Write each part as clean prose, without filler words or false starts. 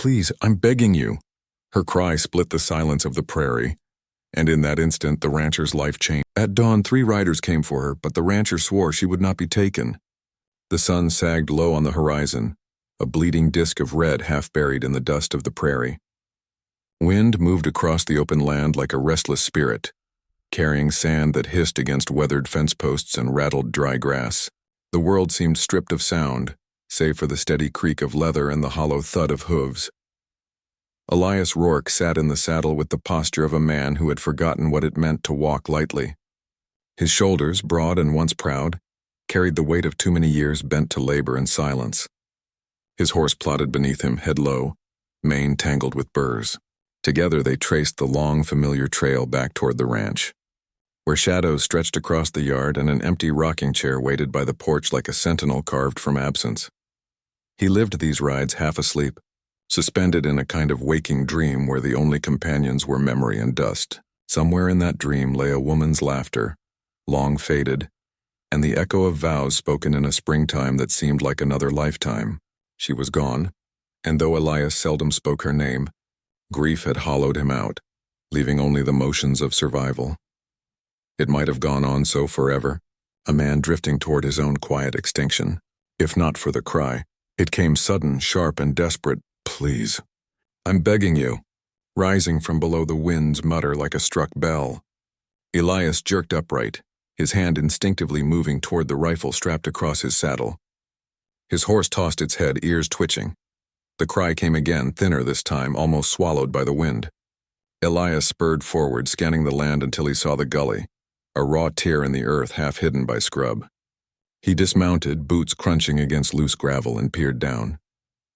please, I'm begging you." Her cry split the silence of the prairie, and in that instant the rancher's life changed. At dawn, 3 riders came for her, but the rancher swore she would not be taken. The sun sagged low on the horizon, a bleeding disk of red half buried in the dust of the prairie. Wind moved across the open land like a restless spirit, carrying sand that hissed against weathered fence posts and rattled dry grass. The world seemed stripped of sound, save for the steady creak of leather and the hollow thud of hooves. Elias Rourke sat in the saddle with the posture of a man who had forgotten what it meant to walk lightly. His shoulders, broad and once proud, carried the weight of too many years bent to labor and silence. His horse plodded beneath him, head low, mane tangled with burrs. Together they traced the long, familiar trail back toward the ranch, where shadows stretched across the yard and an empty rocking chair waited by the porch like a sentinel carved from absence. He lived these rides half asleep, suspended in a kind of waking dream where the only companions were memory and dust. Somewhere in that dream lay a woman's laughter, long faded, and the echo of vows spoken in a springtime that seemed like another lifetime. She was gone, and though Elias seldom spoke her name, grief had hollowed him out, leaving only the motions of survival. It might have gone on so forever, a man drifting toward his own quiet extinction. If not for the cry, it came sudden, sharp, and desperate. "Please, I'm begging you," rising from below the wind's mutter like a struck bell. Elias jerked upright, his hand instinctively moving toward the rifle strapped across his saddle. His horse tossed its head, ears twitching. The cry came again, thinner this time, almost swallowed by the wind. Elias spurred forward, scanning the land until he saw the gully, a raw tear in the earth half hidden by scrub. He dismounted, boots crunching against loose gravel, and peered down.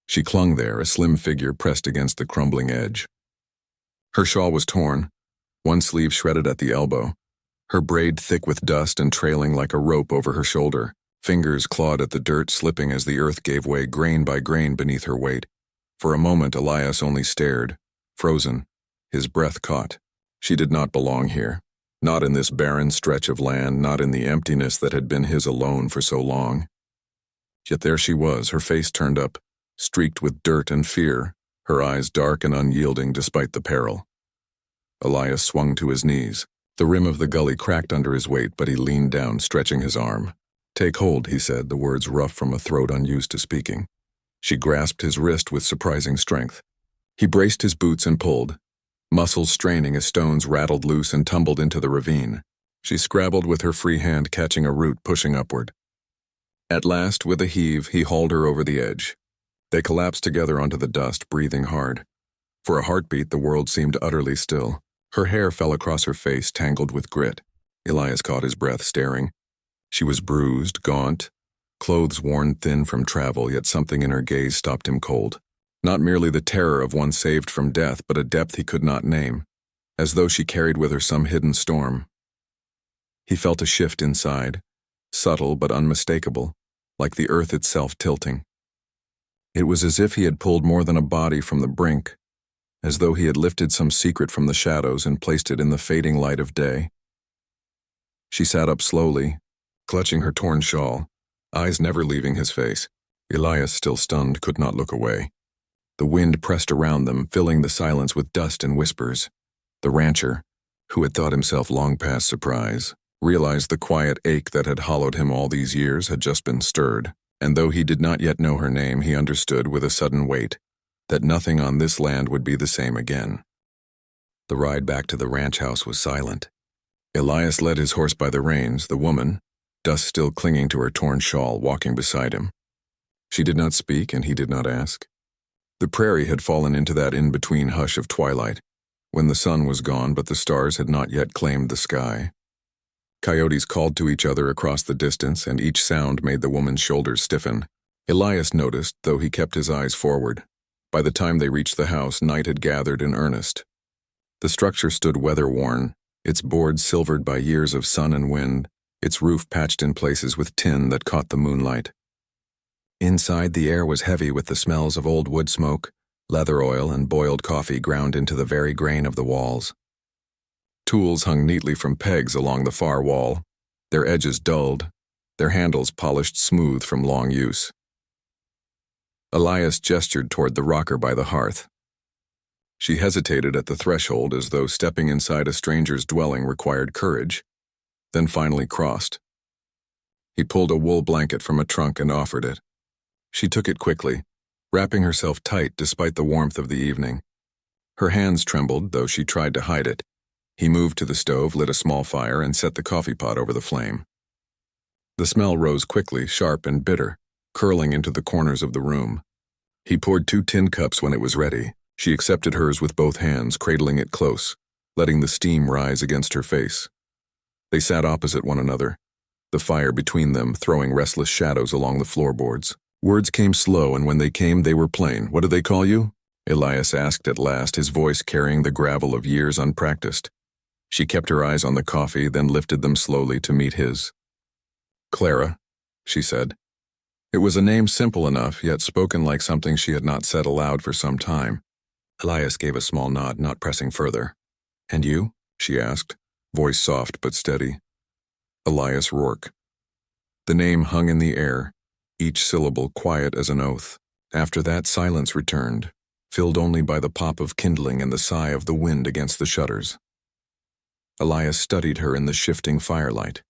She clung there, a slim figure pressed against the crumbling edge. Her shawl was torn, one sleeve shredded at the elbow, her braid thick with dust and trailing like a rope over her shoulder. Fingers clawed at the dirt, slipping as the earth gave way grain by grain beneath her weight. For a moment Elias only stared, frozen, his breath caught. She did not belong here, not in this barren stretch of land, not in the emptiness that had been his alone for so long. Yet there she was, her face turned up, streaked with dirt and fear, her eyes dark and unyielding despite the peril. Elias swung to his knees. The rim of the gully cracked under his weight, but he leaned down, stretching his arm. "Take hold," he said, the words rough from a throat unused to speaking. She grasped his wrist with surprising strength. He braced his boots and pulled, muscles straining as stones rattled loose and tumbled into the ravine. She scrabbled with her free hand, catching a root, pushing upward. At last, with a heave, he hauled her over the edge. They collapsed together onto the dust, breathing hard. For a heartbeat, the world seemed utterly still. Her hair fell across her face, tangled with grit. Elias caught his breath, staring. She was bruised, gaunt, clothes worn thin from travel, yet something in her gaze stopped him cold. Not merely the terror of one saved from death, but a depth he could not name, as though she carried with her some hidden storm. He felt a shift inside, subtle but unmistakable, like the earth itself tilting. It was as if he had pulled more than a body from the brink, as though he had lifted some secret from the shadows and placed it in the fading light of day. She sat up slowly, clutching her torn shawl, eyes never leaving his face. Elias, still stunned, could not look away. The wind pressed around them, filling the silence with dust and whispers. The rancher, who had thought himself long past surprise, realized the quiet ache that had hollowed him all these years had just been stirred, and though he did not yet know her name, he understood with a sudden weight that nothing on this land would be the same again. The ride back to the ranch house was silent. Elias led his horse by the reins, the woman, dust still clinging to her torn shawl, walking beside him. She did not speak, and he did not ask. The prairie had fallen into that in-between hush of twilight, when the sun was gone but the stars had not yet claimed the sky. Coyotes called to each other across the distance, and each sound made the woman's shoulders stiffen. Elias noticed, though he kept his eyes forward. By the time they reached the house, night had gathered in earnest. The structure stood weather-worn, its boards silvered by years of sun and wind, its roof patched in places with tin that caught the moonlight. Inside, the air was heavy with the smells of old wood smoke, leather oil, and boiled coffee ground into the very grain of the walls. Tools hung neatly from pegs along the far wall, their edges dulled, their handles polished smooth from long use. Elias gestured toward the rocker by the hearth. She hesitated at the threshold as though stepping inside a stranger's dwelling required courage, then finally crossed. He pulled a wool blanket from a trunk and offered it. She took it quickly, wrapping herself tight despite the warmth of the evening. Her hands trembled, though she tried to hide it. He moved to the stove, lit a small fire, and set the coffee pot over the flame. The smell rose quickly, sharp and bitter, curling into the corners of the room. He poured 2 tin cups when it was ready. She accepted hers with both hands, cradling it close, letting the steam rise against her face. They sat opposite one another, the fire between them throwing restless shadows along the floorboards. Words came slow, and when they came, they were plain. "What do they call you?" Elias asked at last, his voice carrying the gravel of years unpracticed. She kept her eyes on the coffee, then lifted them slowly to meet his. "Clara," she said. It was a name simple enough, yet spoken like something she had not said aloud for some time. Elias gave a small nod, not pressing further. "And you?" she asked, voice soft but steady. "Elias Rourke." The name hung in the air, each syllable quiet as an oath. After that, silence returned, filled only by the pop of kindling and the sigh of the wind against the shutters. Elias studied her in the shifting firelight.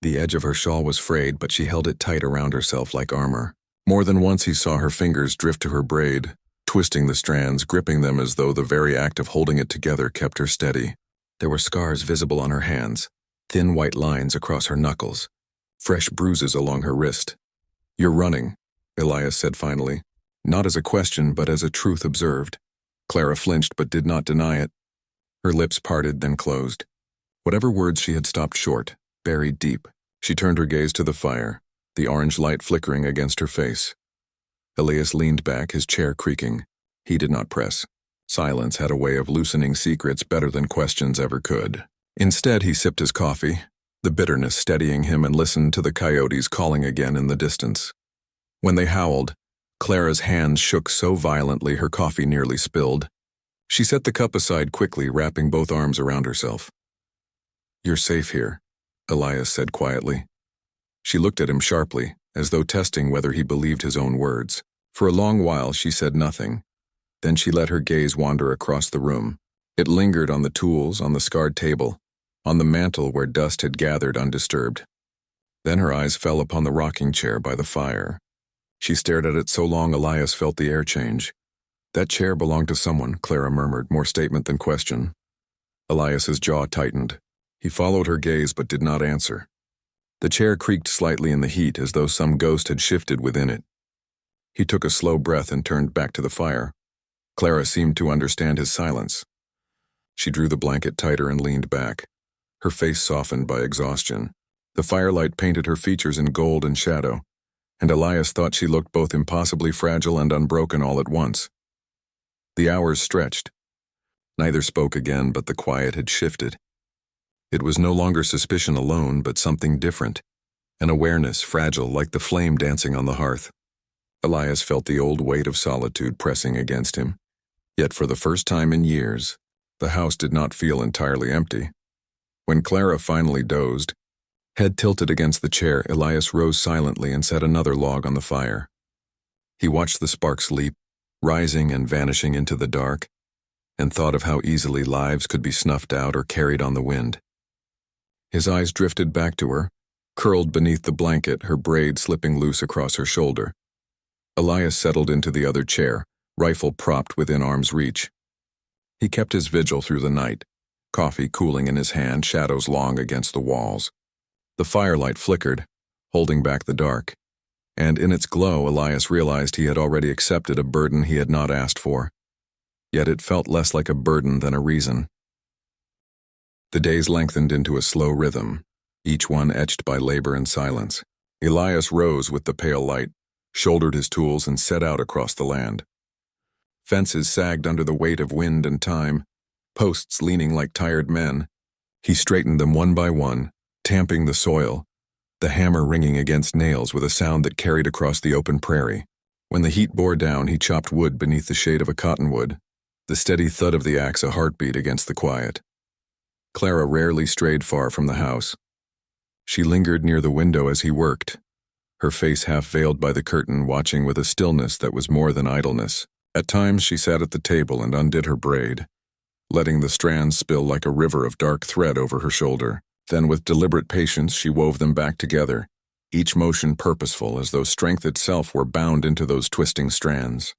The edge of her shawl was frayed, but she held it tight around herself like armor. More than once he saw her fingers drift to her braid, twisting the strands, gripping them as though the very act of holding it together kept her steady. There were scars visible on her hands, thin white lines across her knuckles, fresh bruises along her wrist. "You're running," Elias said finally, not as a question but as a truth observed. Clara flinched but did not deny it. Her lips parted, then closed. Whatever words she had stopped short, buried deep. She turned her gaze to the fire, the orange light flickering against her face. Elias leaned back, his chair creaking. He did not press. Silence had a way of loosening secrets better than questions ever could. Instead, he sipped his coffee, the bitterness steadying him, and listened to the coyotes calling again in the distance. When they howled, Clara's hands shook so violently her coffee nearly spilled. She set the cup aside quickly, wrapping both arms around herself. "You're safe here," Elias said quietly. She looked at him sharply, as though testing whether he believed his own words. For a long while she said nothing. Then she let her gaze wander across the room. It lingered on the tools, on the scarred table, on the mantel where dust had gathered undisturbed. Then her eyes fell upon the rocking chair by the fire. She stared at it so long Elias felt the air change. "That chair belonged to someone," Clara murmured, more statement than question. Elias's jaw tightened. He followed her gaze but did not answer. The chair creaked slightly in the heat, as though some ghost had shifted within it. He took a slow breath and turned back to the fire. Clara seemed to understand his silence. She drew the blanket tighter and leaned back, her face softened by exhaustion. The firelight painted her features in gold and shadow, and Elias thought she looked both impossibly fragile and unbroken all at once. The hours stretched. Neither spoke again, but the quiet had shifted. It was no longer suspicion alone, but something different, an awareness fragile like the flame dancing on the hearth. Elias felt the old weight of solitude pressing against him. Yet for the first time in years, the house did not feel entirely empty. When Clara finally dozed, head tilted against the chair, Elias rose silently and set another log on the fire. He watched the sparks leap, rising and vanishing into the dark, and thought of how easily lives could be snuffed out or carried on the wind. His eyes drifted back to her, curled beneath the blanket, her braid slipping loose across her shoulder. Elias settled into the other chair, rifle propped within arm's reach. He kept his vigil through the night, coffee cooling in his hand, shadows long against the walls. The firelight flickered, holding back the dark, and in its glow Elias realized he had already accepted a burden he had not asked for. Yet it felt less like a burden than a reason. The days lengthened into a slow rhythm, each one etched by labor and silence. Elias rose with the pale light, shouldered his tools, and set out across the land. Fences sagged under the weight of wind and time, posts leaning like tired men. He straightened them one by one, tamping the soil, the hammer ringing against nails with a sound that carried across the open prairie. When the heat bore down, he chopped wood beneath the shade of a cottonwood, the steady thud of the axe a heartbeat against the quiet. Clara rarely strayed far from the house. She lingered near the window as he worked, her face half veiled by the curtain, watching with a stillness that was more than idleness. At times she sat at the table and undid her braid, letting the strands spill like a river of dark thread over her shoulder. Then with deliberate patience she wove them back together, each motion purposeful, as though strength itself were bound into those twisting strands.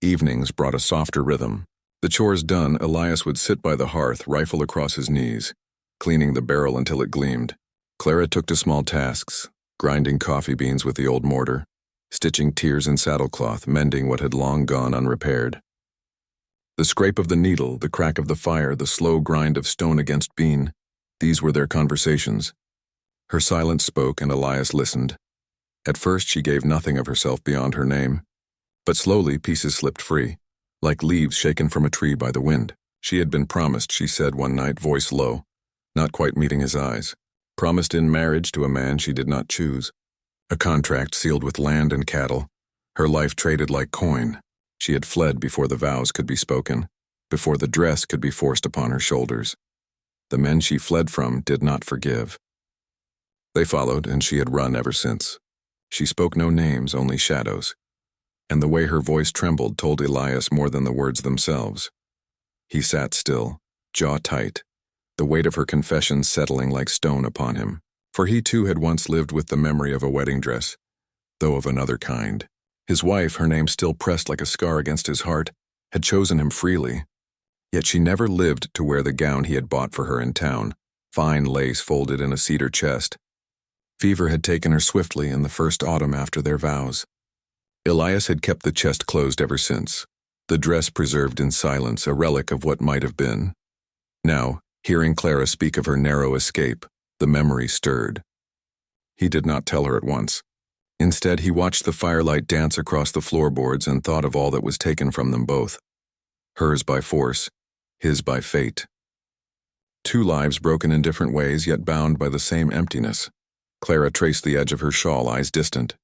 Evenings brought a softer rhythm. The chores done, Elias would sit by the hearth, rifle across his knees, cleaning the barrel until it gleamed. Clara took to small tasks, grinding coffee beans with the old mortar, stitching tears in saddlecloth, mending what had long gone unrepaired. The scrape of the needle, the crack of the fire, the slow grind of stone against bean, these were their conversations. Her silence spoke, and Elias listened. At first she gave nothing of herself beyond her name, but slowly pieces slipped free, like leaves shaken from a tree by the wind. She had been promised, she said one night, voice low, not quite meeting his eyes. Promised in marriage to a man she did not choose. A contract sealed with land and cattle, her life traded like coin. She had fled before the vows could be spoken, before the dress could be forced upon her shoulders. The men she fled from did not forgive. They followed, and she had run ever since. She spoke no names, only shadows, and the way her voice trembled told Elias more than the words themselves. He sat still, jaw tight, the weight of her confession settling like stone upon him, for he too had once lived with the memory of a wedding dress, though of another kind. His wife, her name still pressed like a scar against his heart, had chosen him freely, yet she never lived to wear the gown he had bought for her in town, fine lace folded in a cedar chest. Fever had taken her swiftly in the first autumn after their vows. Elias had kept the chest closed ever since, the dress preserved in silence, a relic of what might have been. Now, hearing Clara speak of her narrow escape, the memory stirred. He did not tell her at once. Instead, he watched the firelight dance across the floorboards and thought of all that was taken from them both. Hers by force, his by fate. Two lives broken in different ways, yet bound by the same emptiness. Clara traced the edge of her shawl, eyes distant.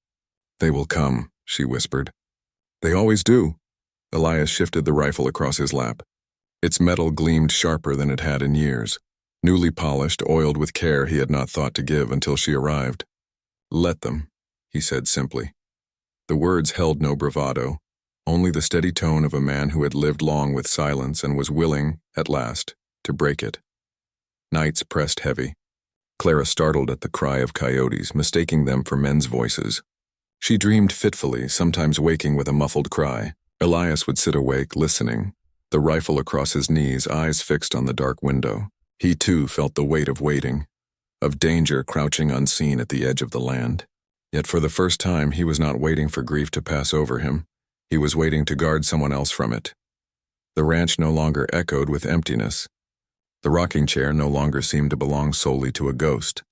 "They will come," she whispered. "They always do." Elias shifted the rifle across his lap. Its metal gleamed sharper than it had in years. Newly polished, oiled with care he had not thought to give until she arrived. "Let them," he said simply. The words held no bravado, only the steady tone of a man who had lived long with silence and was willing, at last, to break it. Nights pressed heavy. Clara startled at the cry of coyotes, mistaking them for men's voices. She dreamed fitfully, sometimes waking with a muffled cry. Elias would sit awake, listening, the rifle across his knees, eyes fixed on the dark window. He too felt the weight of waiting, of danger crouching unseen at the edge of the land. Yet for the first time he was not waiting for grief to pass over him. He was waiting to guard someone else from it. The ranch no longer echoed with emptiness. The rocking chair no longer seemed to belong solely to a ghost.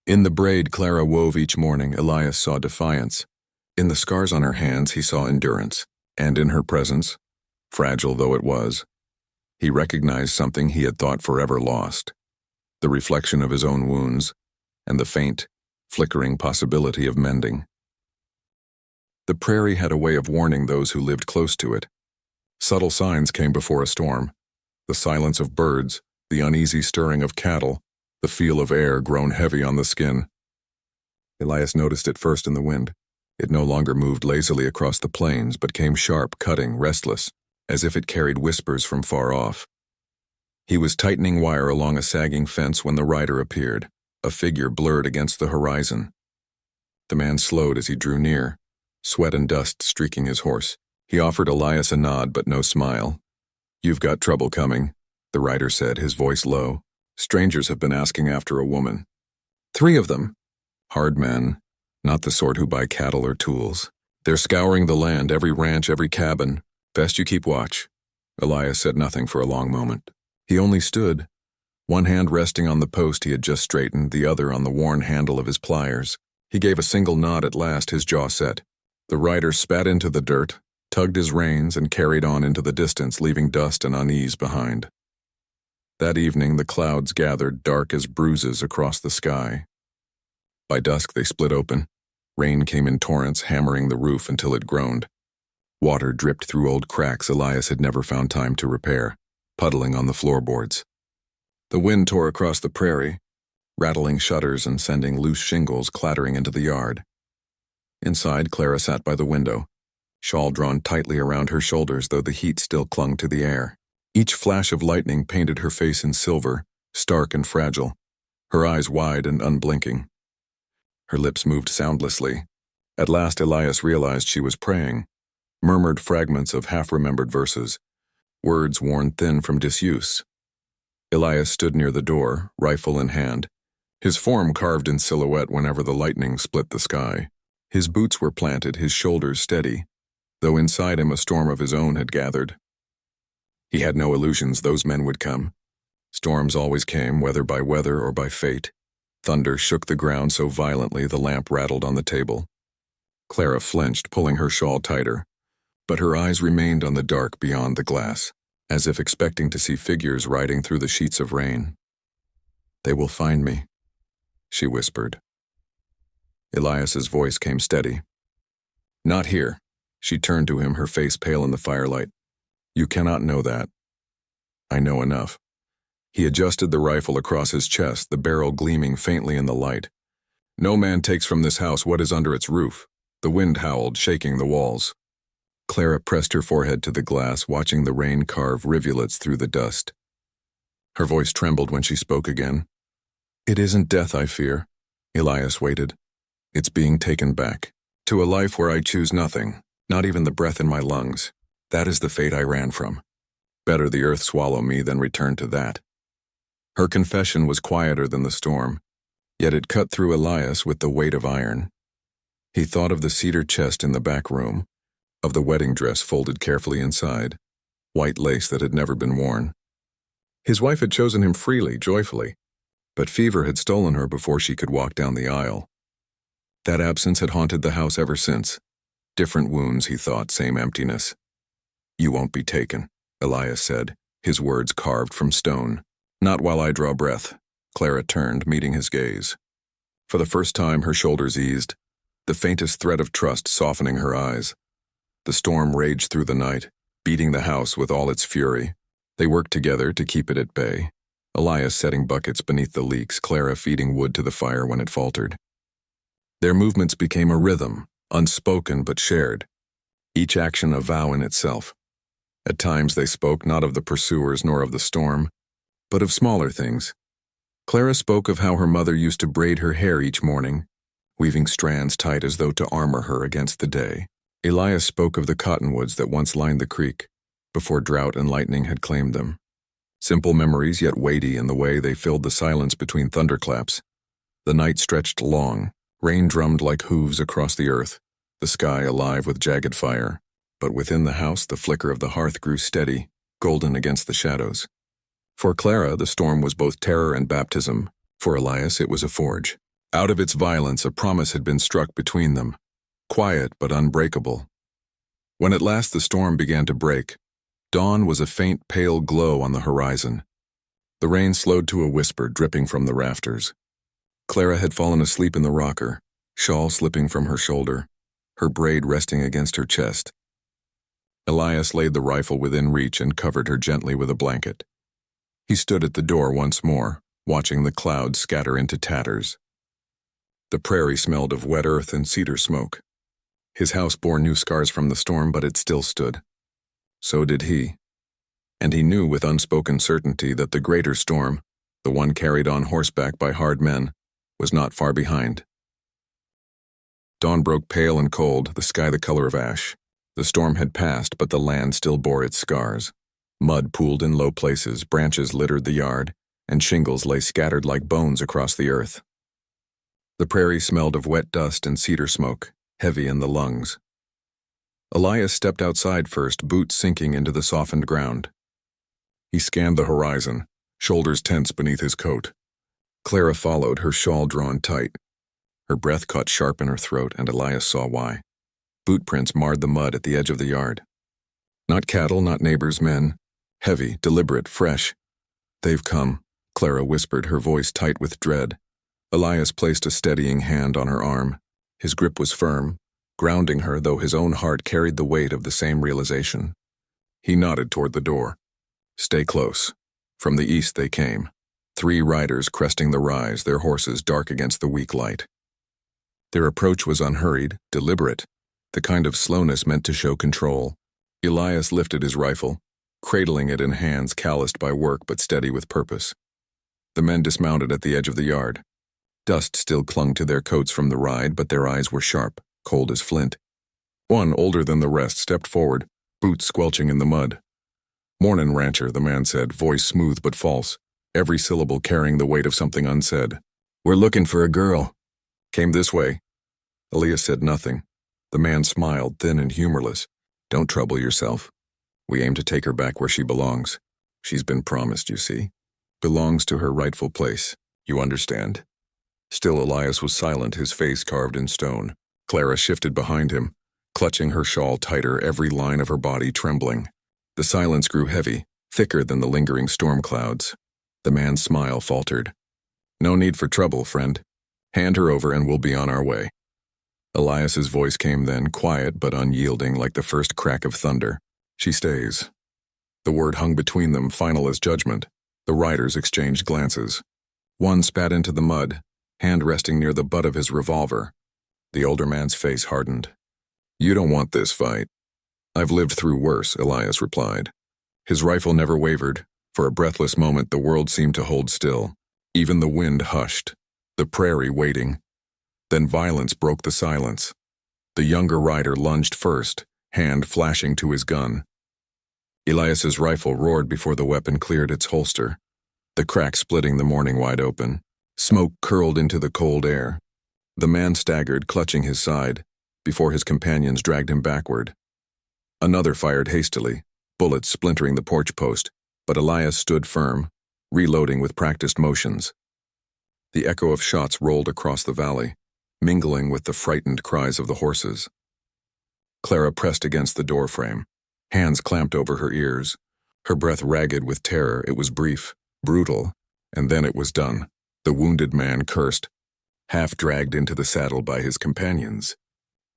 In the braid Clara wove each morning, Elias saw defiance. In the scars on her hands he saw endurance, and in her presence, fragile though it was, he recognized something he had thought forever lost, the reflection of his own wounds, and the faint, flickering possibility of mending. The prairie had a way of warning those who lived close to it. Subtle signs came before a storm, the silence of birds, the uneasy stirring of cattle, the feel of air grown heavy on the skin. Elias noticed it first in the wind. It no longer moved lazily across the plains, but came sharp, cutting, restless, as if it carried whispers from far off. He was tightening wire along a sagging fence when the rider appeared, a figure blurred against the horizon. The man slowed as he drew near, sweat and dust streaking his horse. He offered Elias a nod, but no smile. "You've got trouble coming," the rider said, his voice low. "Strangers have been asking after a woman." "3 of them." "Hard men, not the sort who buy cattle or tools. They're scouring the land, every ranch, every cabin. Best you keep watch." Elias said nothing for a long moment. He only stood, one hand resting on the post he had just straightened, the other on the worn handle of his pliers. He gave a single nod at last, his jaw set. The rider spat into the dirt, tugged his reins, and carried on into the distance, leaving dust and unease behind. That evening the clouds gathered, dark as bruises, across the sky. By dusk they split open. Rain came in torrents, hammering the roof until it groaned. Water dripped through old cracks Elias had never found time to repair, puddling on the floorboards. The wind tore across the prairie, rattling shutters and sending loose shingles clattering into the yard. Inside, Clara sat by the window, shawl drawn tightly around her shoulders though the heat still clung to the air. Each flash of lightning painted her face in silver, stark and fragile, her eyes wide and unblinking. Her lips moved soundlessly. At last Elias realized she was praying, murmured fragments of half-remembered verses, words worn thin from disuse. Elias stood near the door, rifle in hand, his form carved in silhouette whenever the lightning split the sky. His boots were planted, his shoulders steady, though inside him a storm of his own had gathered. He had no illusions those men would come. Storms always came, whether by weather or by fate. Thunder shook the ground so violently the lamp rattled on the table. Clara flinched, pulling her shawl tighter, but her eyes remained on the dark beyond the glass, as if expecting to see figures riding through the sheets of rain. "They will find me," she whispered. Elias's voice came steady. "Not here." She turned to him, her face pale in the firelight. "You cannot know that. I know enough." He adjusted the rifle across his chest, the barrel gleaming faintly in the light. "No man takes from this house what is under its roof." The wind howled, shaking the walls. Clara pressed her forehead to the glass, watching the rain carve rivulets through the dust. Her voice trembled when she spoke again. "It isn't death I fear," Elias waited. "It's being taken back, to a life where I choose nothing, not even the breath in my lungs. That is the fate I ran from. Better the earth swallow me than return to that." Her confession was quieter than the storm, yet it cut through Elias with the weight of iron. He thought of the cedar chest in the back room, of the wedding dress folded carefully inside, white lace that had never been worn. His wife had chosen him freely, joyfully, but fever had stolen her before she could walk down the aisle. That absence had haunted the house ever since. Different wounds, he thought, same emptiness. "You won't be taken," Elias said, his words carved from stone. "Not while I draw breath." Clara turned, meeting his gaze. For the first time, her shoulders eased, the faintest thread of trust softening her eyes. The storm raged through the night, beating the house with all its fury. They worked together to keep it at bay, Elias setting buckets beneath the leaks, Clara feeding wood to the fire when it faltered. Their movements became a rhythm, unspoken but shared, each action a vow in itself. At times they spoke not of the pursuers nor of the storm, but of smaller things. Clara spoke of how her mother used to braid her hair each morning, weaving strands tight as though to armor her against the day. Elias spoke of the cottonwoods that once lined the creek, before drought and lightning had claimed them. Simple memories, yet weighty in the way they filled the silence between thunderclaps. The night stretched long, rain drummed like hooves across the earth, the sky alive with jagged fire. But within the house, the flicker of the hearth grew steady, golden against the shadows. For Clara, the storm was both terror and baptism. For Elias, it was a forge. Out of its violence, a promise had been struck between them, quiet but unbreakable. When at last the storm began to break, dawn was a faint pale glow on the horizon. The rain slowed to a whisper dripping from the rafters. Clara had fallen asleep in the rocker, shawl slipping from her shoulder, her braid resting against her chest. Elias laid the rifle within reach and covered her gently with a blanket. He stood at the door once more, watching the clouds scatter into tatters. The prairie smelled of wet earth and cedar smoke. His house bore new scars from the storm, but it still stood. So did he. And he knew with unspoken certainty that the greater storm, the one carried on horseback by hard men, was not far behind. Dawn broke pale and cold, the sky the color of ash. The storm had passed, but the land still bore its scars. Mud pooled in low places, branches littered the yard, and shingles lay scattered like bones across the earth. The prairie smelled of wet dust and cedar smoke, heavy in the lungs. Elias stepped outside first, boots sinking into the softened ground. He scanned the horizon, shoulders tense beneath his coat. Clara followed, her shawl drawn tight. Her breath caught sharp in her throat, and Elias saw why. Boot prints marred the mud at the edge of the yard. Not cattle, not neighbors' men. Heavy, deliberate, fresh. "They've come," Clara whispered, her voice tight with dread. Elias placed a steadying hand on her arm. His grip was firm, grounding her, though his own heart carried the weight of the same realization. He nodded toward the door. "Stay close. From the east they came." 3 riders cresting the rise, their horses dark against the weak light. Their approach was unhurried, deliberate, the kind of slowness meant to show control. Elias lifted his rifle, cradling it in hands calloused by work but steady with purpose. The men dismounted at the edge of the yard. Dust still clung to their coats from the ride, but their eyes were sharp, cold as flint. One, older than the rest, stepped forward, boots squelching in the mud. "Mornin', rancher," the man said, voice smooth but false, every syllable carrying the weight of something unsaid. "We're looking for a girl. Came this way." Elias said nothing. The man smiled, thin and humorless. "Don't trouble yourself. We aim to take her back where she belongs. She's been promised, you see. Belongs to her rightful place. You understand?" Still Elias was silent, his face carved in stone. Clara shifted behind him, clutching her shawl tighter, every line of her body trembling. The silence grew heavy, thicker than the lingering storm clouds. The man's smile faltered. "No need for trouble, friend. Hand her over and we'll be on our way." Elias's voice came then, quiet but unyielding, like the first crack of thunder. "She stays." The word hung between them, final as judgment. The riders exchanged glances. One spat into the mud, hand resting near the butt of his revolver. The older man's face hardened. "You don't want this fight." "I've lived through worse," Elias replied. His rifle never wavered. For a breathless moment the world seemed to hold still. Even the wind hushed, the prairie waiting. Then violence broke the silence. The younger rider lunged first, hand flashing to his gun. Elias's rifle roared before the weapon cleared its holster, the crack splitting the morning wide open. Smoke curled into the cold air. The man staggered, clutching his side, before his companions dragged him backward. Another fired hastily, bullets splintering the porch post, but Elias stood firm, reloading with practiced motions. The echo of shots rolled across the valley, mingling with the frightened cries of the horses. Clara pressed against the doorframe, hands clamped over her ears, her breath ragged with terror. It was brief, brutal, and then it was done. The wounded man cursed, half dragged into the saddle by his companions.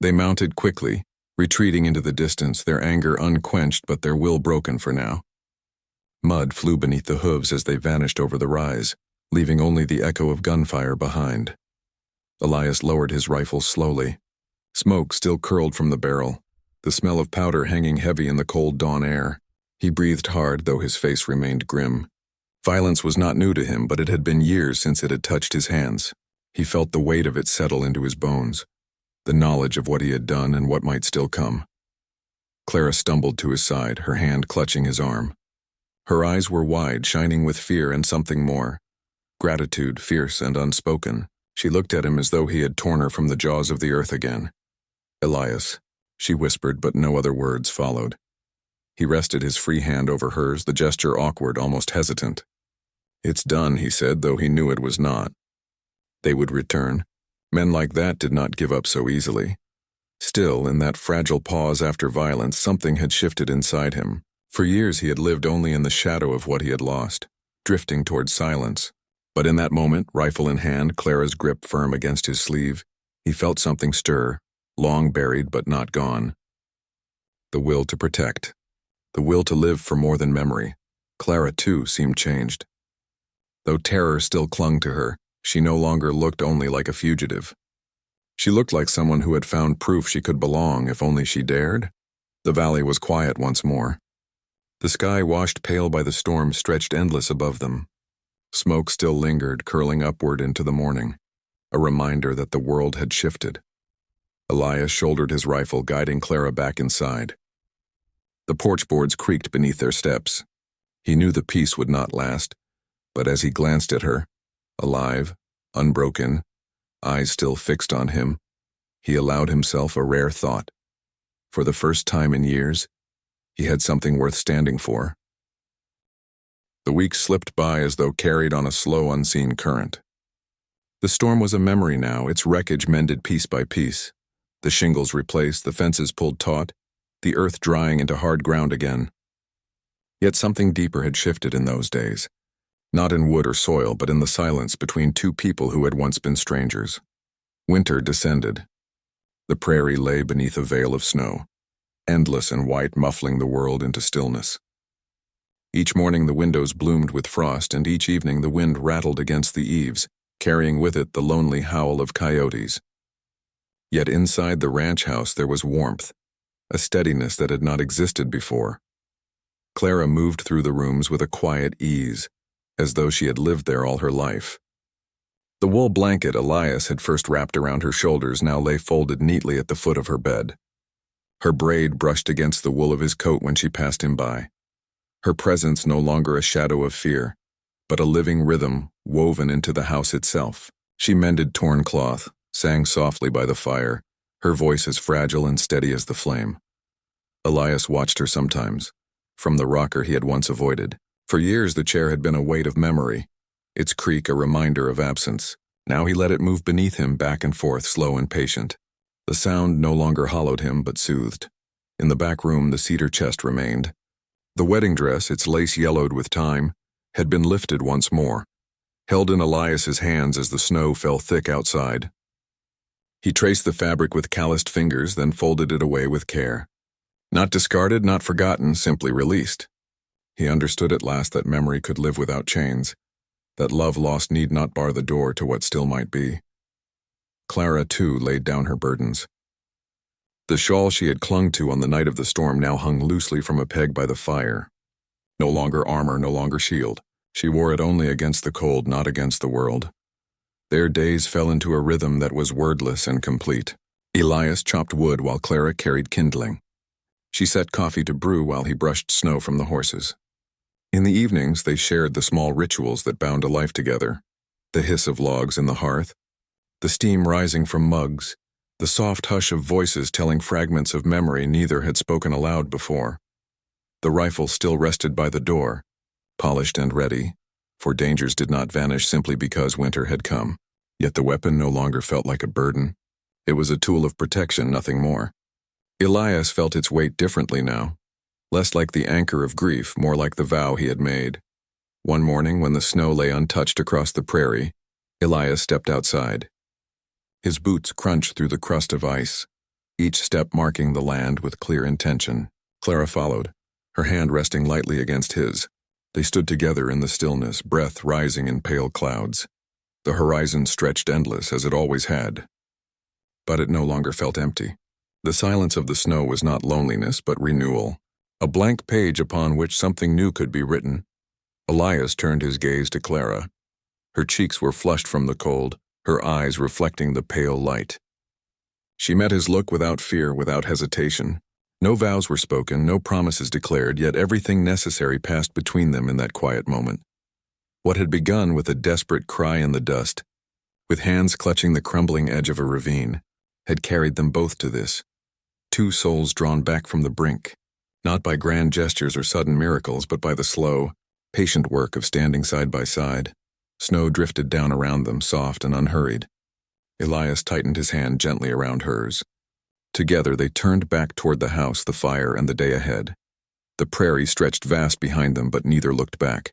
They mounted quickly, retreating into the distance, their anger unquenched but their will broken for now. Mud flew beneath the hooves as they vanished over the rise, leaving only the echo of gunfire behind. Elias lowered his rifle slowly. Smoke still curled from the barrel, the smell of powder hanging heavy in the cold dawn air. He breathed hard, though his face remained grim. Violence was not new to him, but it had been years since it had touched his hands. He felt the weight of it settle into his bones, the knowledge of what he had done and what might still come. Clara stumbled to his side, her hand clutching his arm. Her eyes were wide, shining with fear and something more. Gratitude, fierce and unspoken. She looked at him as though he had torn her from the jaws of the earth again. "Elias," she whispered, but no other words followed. He rested his free hand over hers, the gesture awkward, almost hesitant. "It's done," he said, though he knew it was not. They would return. Men like that did not give up so easily. Still, in that fragile pause after violence, something had shifted inside him. For years he had lived only in the shadow of what he had lost, drifting toward silence. But in that moment, rifle in hand, Clara's grip firm against his sleeve, he felt something stir, long buried but not gone. The will to protect. The will to live for more than memory. Clara, too, seemed changed. Though terror still clung to her, she no longer looked only like a fugitive. She looked like someone who had found proof she could belong if only she dared. The valley was quiet once more. The sky, washed pale by the storm, stretched endless above them. Smoke still lingered, curling upward into the morning, a reminder that the world had shifted. Elias shouldered his rifle, guiding Clara back inside. The porch boards creaked beneath their steps. He knew the peace would not last, but as he glanced at her, alive, unbroken, eyes still fixed on him, he allowed himself a rare thought. For the first time in years, he had something worth standing for. The weeks slipped by as though carried on a slow, unseen current. The storm was a memory now, its wreckage mended piece by piece. The shingles replaced, the fences pulled taut, the earth drying into hard ground again. Yet something deeper had shifted in those days, not in wood or soil, but in the silence between two people who had once been strangers. Winter descended. The prairie lay beneath a veil of snow, endless and white, muffling the world into stillness. Each morning the windows bloomed with frost, and each evening the wind rattled against the eaves, carrying with it the lonely howl of coyotes. Yet inside the ranch house there was warmth, a steadiness that had not existed before. Clara moved through the rooms with a quiet ease, as though she had lived there all her life. The wool blanket Elias had first wrapped around her shoulders now lay folded neatly at the foot of her bed. Her braid brushed against the wool of his coat when she passed him by. Her presence no longer a shadow of fear, but a living rhythm woven into the house itself. She mended torn cloth, sang softly by the fire, her voice as fragile and steady as the flame. Elias watched her sometimes, from the rocker he had once avoided. For years the chair had been a weight of memory, its creak a reminder of absence. Now he let it move beneath him back and forth, slow and patient. The sound no longer hollowed him but soothed. In the back room the cedar chest remained. The wedding dress, its lace yellowed with time, had been lifted once more, held in Elias's hands as the snow fell thick outside. He traced the fabric with calloused fingers, then folded it away with care. Not discarded, not forgotten, simply released. He understood at last that memory could live without chains, that love lost need not bar the door to what still might be. Clara, too, laid down her burdens. The shawl she had clung to on the night of the storm now hung loosely from a peg by the fire. No longer armor, no longer shield. She wore it only against the cold, not against the world. Their days fell into a rhythm that was wordless and complete. Elias chopped wood while Clara carried kindling. She set coffee to brew while he brushed snow from the horses. In the evenings, they shared the small rituals that bound a life together. The hiss of logs in the hearth, the steam rising from mugs, the soft hush of voices telling fragments of memory neither had spoken aloud before. The rifle still rested by the door, polished and ready, for dangers did not vanish simply because winter had come. Yet the weapon no longer felt like a burden. It was a tool of protection, nothing more. Elias felt its weight differently now, less like the anchor of grief, more like the vow he had made. One morning, when the snow lay untouched across the prairie, Elias stepped outside. His boots crunched through the crust of ice, each step marking the land with clear intention. Clara followed, her hand resting lightly against his. They stood together in the stillness, breath rising in pale clouds. The horizon stretched endless, as it always had. But it no longer felt empty. The silence of the snow was not loneliness, but renewal, a blank page upon which something new could be written. Elias turned his gaze to Clara. Her cheeks were flushed from the cold, her eyes reflecting the pale light. She met his look without fear, without hesitation. No vows were spoken, no promises declared, yet everything necessary passed between them in that quiet moment. What had begun with a desperate cry in the dust, with hands clutching the crumbling edge of a ravine, had carried them both to this. Two souls drawn back from the brink, not by grand gestures or sudden miracles, but by the slow, patient work of standing side by side. Snow drifted down around them, soft and unhurried. Elias tightened his hand gently around hers. Together they turned back toward the house, the fire, and the day ahead. The prairie stretched vast behind them, but neither looked back.